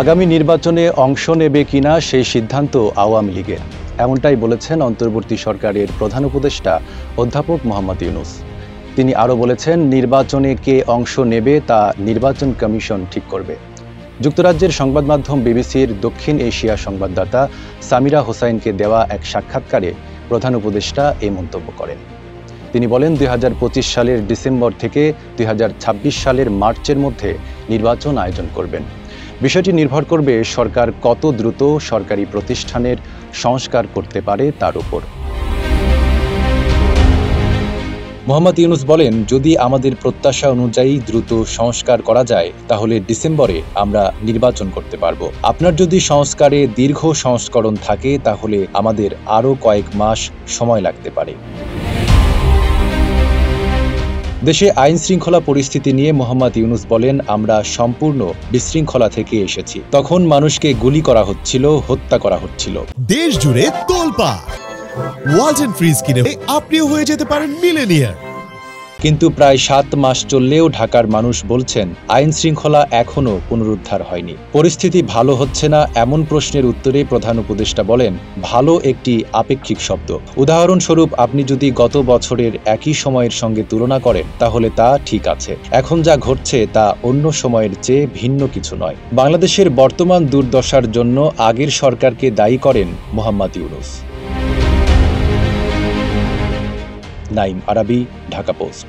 আগামী নির্বাচনে অংশ নেবে কিনা সেই সিদ্ধান্ত আওয়ামী লীগের, এমনটাই বলেছেন অন্তর্বর্তী সরকারের প্রধান উপদেষ্টা অধ্যাপক মোহাম্মদ ইউনূস। তিনি আরও বলেছেন, নির্বাচনে কে অংশ নেবে তা নির্বাচন কমিশন ঠিক করবে। যুক্তরাজ্যের সংবাদ মাধ্যম বিবিসির দক্ষিণ এশিয়া সংবাদদাতা সামিরা হোসাইনকে দেওয়া এক সাক্ষাৎকারে প্রধান উপদেষ্টা এই মন্তব্য করেন। তিনি বলেন, 2025 সালের ডিসেম্বর থেকে 2026 সালের মার্চের মধ্যে নির্বাচন আয়োজন করবেন। বিষয়টি নির্ভর করবে সরকার কত দ্রুত সরকারি প্রতিষ্ঠানের সংস্কার করতে পারে তার উপর। মোহাম্মদ ইউনূস বলেন, যদি আমাদের প্রত্যাশা অনুযায়ী দ্রুত সংস্কার করা যায় তাহলে ডিসেম্বরে আমরা নির্বাচন করতে পারব। আপনার যদি সংস্কারে দীর্ঘ সংস্করণ থাকে তাহলে আমাদের আরও কয়েক মাস সময় লাগতে পারে। দেশে আইন শৃঙ্খলা পরিস্থিতি নিয়ে মোহাম্মদ ইউনূস বলেন, আমরা সম্পূর্ণ বিশৃঙ্খলা থেকে এসেছি। তখন মানুষকে গুলি করা হচ্ছিল, হত্যা করা হচ্ছিল। দেশ জুড়ে তোলপাড়। ওয়ালটন ফ্রিজ কিনে আপনিও হয়ে যেতে পারেন মিলেনিয়ার। কিন্তু প্রায় 7 মাস চললেও ঢাকার মানুষ বলছেন আইন শৃঙ্খলা এখনও পুনরুদ্ধার হয়নি। পরিস্থিতি ভালো হচ্ছে না এমন প্রশ্নের উত্তরে প্রধান উপদেষ্টা বলেন, ভালো একটি আপেক্ষিক শব্দ। উদাহরণস্বরূপ, আপনি যদি গত বছরের একই সময়ের সঙ্গে তুলনা করেন তাহলে তা ঠিক আছে। এখন যা ঘটছে তা অন্য সময়ের চেয়ে ভিন্ন কিছু নয়। বাংলাদেশের বর্তমান দুর্দশার জন্য আগের সরকারকে দায়ী করেন মোহাম্মদ ইউনূস। নাইম আরাবী, ঢাকা পোস্ট।